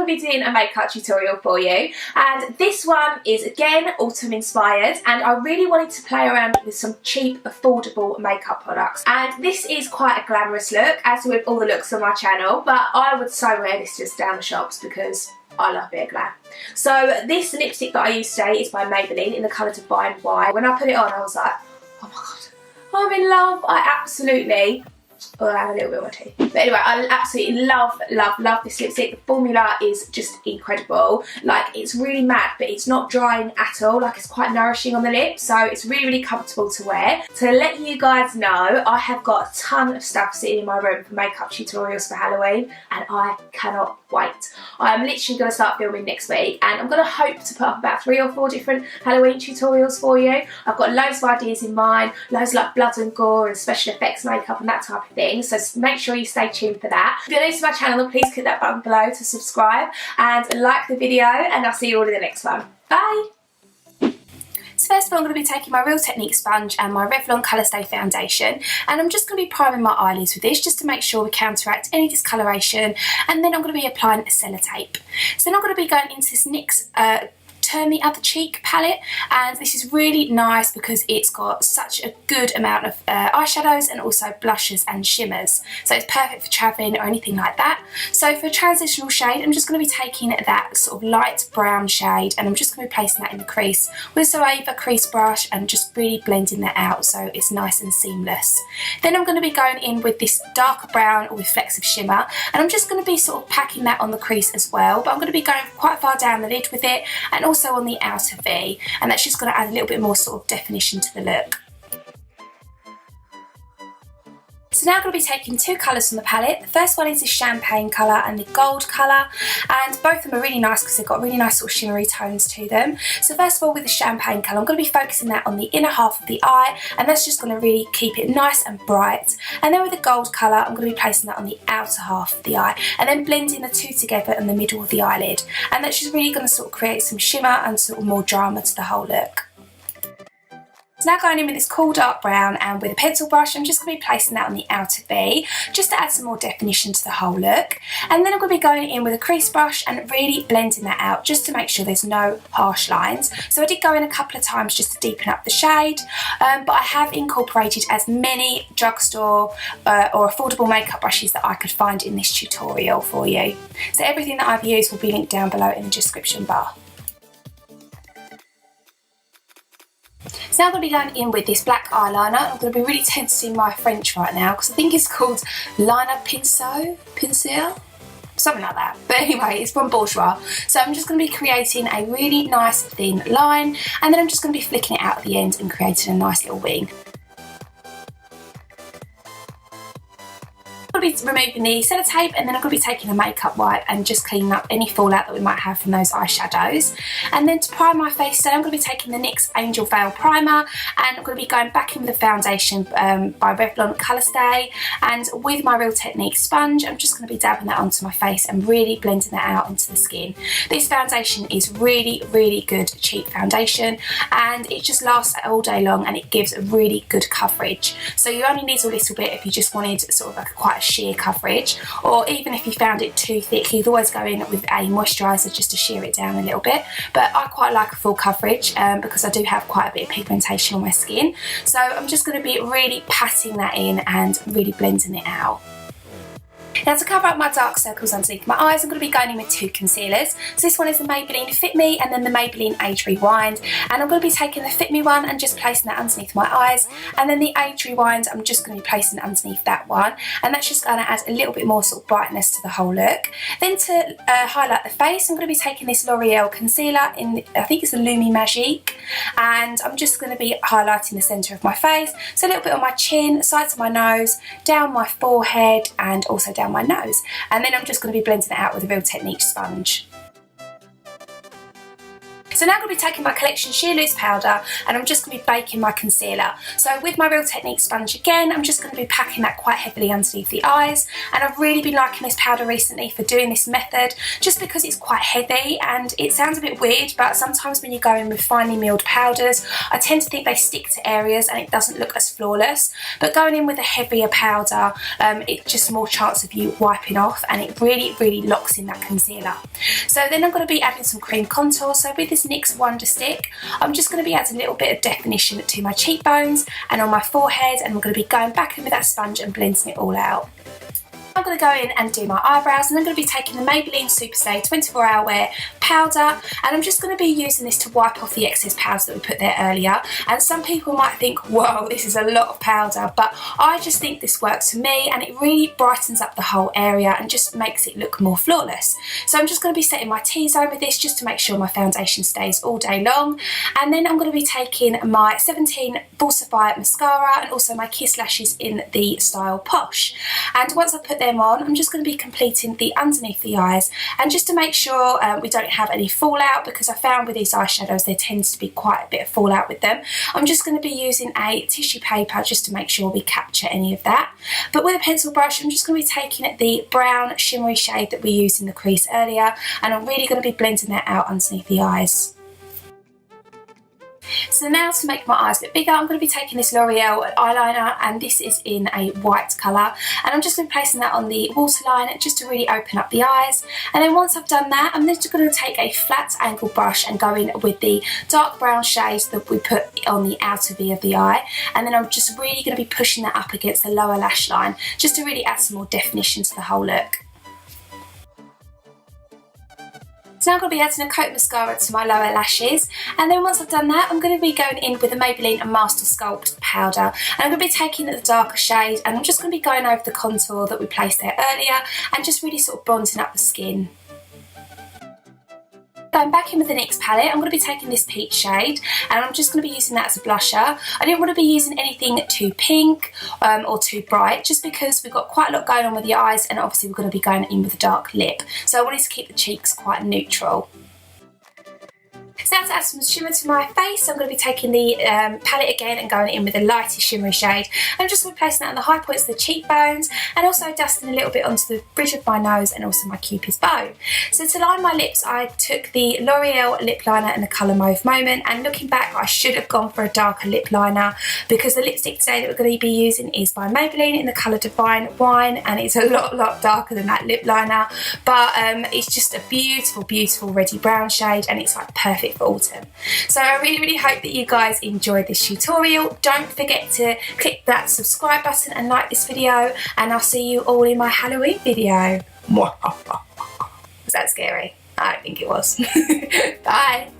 going to be doing a makeup tutorial for you, and this one is again autumn inspired, and I really wanted to play around with some cheap affordable makeup products. And this is quite a glamorous look, as with all the looks on my channel, but I would so wear this just down the shops because I love a bit of glam. So this lipstick that I use today is by Maybelline in the colour Divine White. When I put it on I was like, oh my god, I'm in love. I absolutely... Oh, I have a little bit on my teeth. But anyway, I absolutely love this lipstick. The formula is just incredible. Like, it's really matte, but it's not drying at all. Like, it's quite nourishing on the lips, so it's really comfortable to wear. To let you guys know, I have got a ton of stuff sitting in my room for makeup tutorials for Halloween, and I cannot wait. I'm literally going to start filming next week, and I'm going to hope to put up about 3 or 4 different Halloween tutorials for you. I've got loads of ideas in mind, loads of like blood and gore and special effects makeup and that type of thing, so make sure you stay tuned for that. If you're new to my channel, please click that button below to subscribe and like the video, and I'll see you all in the next one. Bye! So first of all, I'm going to be taking my Real Techniques sponge and my Revlon Colour Stay foundation, and I'm just going to be priming my eyelids with this just to make sure we counteract any discoloration, and then I'm going to be applying a sellotape. So then I'm going to be going into this NYX Turn the Other Cheek palette, and this is really nice because it's got such a good amount of eyeshadows and also blushes and shimmers, so it's perfect for travelling or anything like that. So for a transitional shade, I'm just going to be taking that sort of light brown shade, and I'm just going to be placing that in the crease with a Zoeva crease brush and just really blending that out so it's nice and seamless. Then I'm going to be going in with this darker brown with flecks of shimmer, and I'm just going to be sort of packing that on the crease as well, but I'm going to be going quite far down the lid with it and also on the outer V, and that's just going to add a little bit more sort of definition to the look. So now I'm going to be taking 2 colours from the palette. The first one is the champagne colour and the gold colour, and both of them are really nice because they've got really nice sort of shimmery tones to them. So first of all, with the champagne colour, I'm going to be focusing that on the inner half of the eye, and that's just going to really keep it nice and bright. And then with the gold colour, I'm going to be placing that on the outer half of the eye, and then blending the two together in the middle of the eyelid. And that's just really going to sort of create some shimmer and sort of more drama to the whole look. So now going in with this cool dark brown, and with a pencil brush, I'm just going to be placing that on the outer V just to add some more definition to the whole look. And then I'm going to be going in with a crease brush and really blending that out just to make sure there's no harsh lines. So I did go in a couple of times just to deepen up the shade, but I have incorporated as many drugstore or affordable makeup brushes that I could find in this tutorial for you. So everything that I've used will be linked down below in the description bar. So now I'm going to be going in with this black eyeliner. I'm going to be really testing my French right now because I think it's called Liner Pinceau, something like that. But anyway, it's from Bourjois. So I'm just going to be creating a really nice thin line, and then I'm just going to be flicking it out at the end and creating a nice little wing. I'm going to be removing the sellotape, and then I'm going to be taking a makeup wipe and just cleaning up any fallout that we might have from those eyeshadows. And then to prime my face today, I'm going to be taking the NYX Angel Veil Primer, and I'm going to be going back in with the foundation by Revlon Colour Stay, and with my Real Techniques sponge, I'm just going to be dabbing that onto my face and really blending that out into the skin. This foundation is really good cheap foundation, and it just lasts all day long, and it gives a really good coverage. So you only need a little bit if you just wanted sort of like quite a sheer coverage, or even if you found it too thick, you'd always go in with a moisturiser just to sheer it down a little bit. But I quite like a full coverage because I do have quite a bit of pigmentation on my skin. So I'm just going to be really patting that in and really blending it out. Now to cover up my dark circles underneath my eyes, I'm going to be going in with 2 concealers. So this one is the Maybelline Fit Me, and then the Maybelline Age Rewind. And I'm going to be taking the Fit Me one and just placing that underneath my eyes. And then the Age Rewind, I'm just going to be placing it underneath that one. And that's just going to add a little bit more sort of brightness to the whole look. Then to highlight the face, I'm going to be taking this L'Oreal concealer in, I think it's the Lumi Magique. And I'm just going to be highlighting the centre of my face. So a little bit on my chin, sides of my nose, down my forehead, and also down my nose. And then I'm just going to be blending it out with a Real Techniques sponge. So now I'm going to be taking my Collection Sheer Loose powder and I'm just going to be baking my concealer. So with my Real Techniques sponge again, I'm just going to be packing that quite heavily underneath the eyes, and I've really been liking this powder recently for doing this method just because it's quite heavy, and it sounds a bit weird, but sometimes when you go in with finely milled powders, I tend to think they stick to areas and it doesn't look as flawless. But going in with a heavier powder, it's just more chance of you wiping off, and it really locks in that concealer. So then I'm going to be adding some cream contour. So with this NYX Wonder Stick, I'm just going to be adding a little bit of definition to my cheekbones and on my forehead, and I'm going to be going back in with that sponge and blending it all out. I'm going to go in and do my eyebrows, and I'm going to be taking the Maybelline Superstay 24 Hour Wear powder, and I'm just going to be using this to wipe off the excess powder that we put there earlier. And some people might think, whoa, this is a lot of powder, but I just think this works for me, and it really brightens up the whole area and just makes it look more flawless. So I'm just going to be setting my T-zone with this just to make sure my foundation stays all day long. And then I'm going to be taking my 17 Falsifier mascara and also my Kiss lashes in the style Posh. And once I put them on, I'm just going to be completing the underneath the eyes, and just to make sure we don't have any fallout, because I found with these eyeshadows there tends to be quite a bit of fallout with them, I'm just going to be using a tissue paper just to make sure we capture any of that. But with a pencil brush, I'm just going to be taking the brown shimmery shade that we used in the crease earlier, and I'm really going to be blending that out underneath the eyes. So now to make my eyes look bigger, I'm going to be taking this L'Oreal eyeliner, and this is in a white colour, and I'm just going to be placing that on the waterline just to really open up the eyes. And then once I've done that, I'm just going to take a flat angle brush and go in with the dark brown shades that we put on the outer V of the eye, and then I'm just really going to be pushing that up against the lower lash line just to really add some more definition to the whole look. So now I'm going to be adding a coat mascara to my lower lashes, and then once I've done that, I'm going to be going in with the Maybelline Master Sculpt powder, and I'm going to be taking the darker shade, and I'm just going to be going over the contour that we placed there earlier and just really sort of bronzing up the skin. Going back in with the NYX palette, I'm going to be taking this peach shade, and I'm just going to be using that as a blusher. I didn't want to be using anything too pink or too bright, just because we've got quite a lot going on with the eyes, and obviously we're going to be going in with a dark lip. So I wanted to keep the cheeks quite neutral. So now to add some shimmer to my face, I'm going to be taking the palette again and going in with a lighter shimmery shade. I'm just going to be placing that on the high points of the cheekbones, and also dusting a little bit onto the bridge of my nose and also my Cupid's bow. So to line my lips, I took the L'Oreal lip liner in the colour Mauve Moment, and looking back, I should have gone for a darker lip liner, because the lipstick today that we're going to be using is by Maybelline in the colour Divine Wine, and it's a lot darker than that lip liner, but it's just a beautiful reddy brown shade, and it's like perfect for autumn. So I really hope that you guys enjoyed this tutorial. Don't forget to click that subscribe button and like this video, and I'll see you all in my Halloween video. Was that scary? I don't think it was. Bye.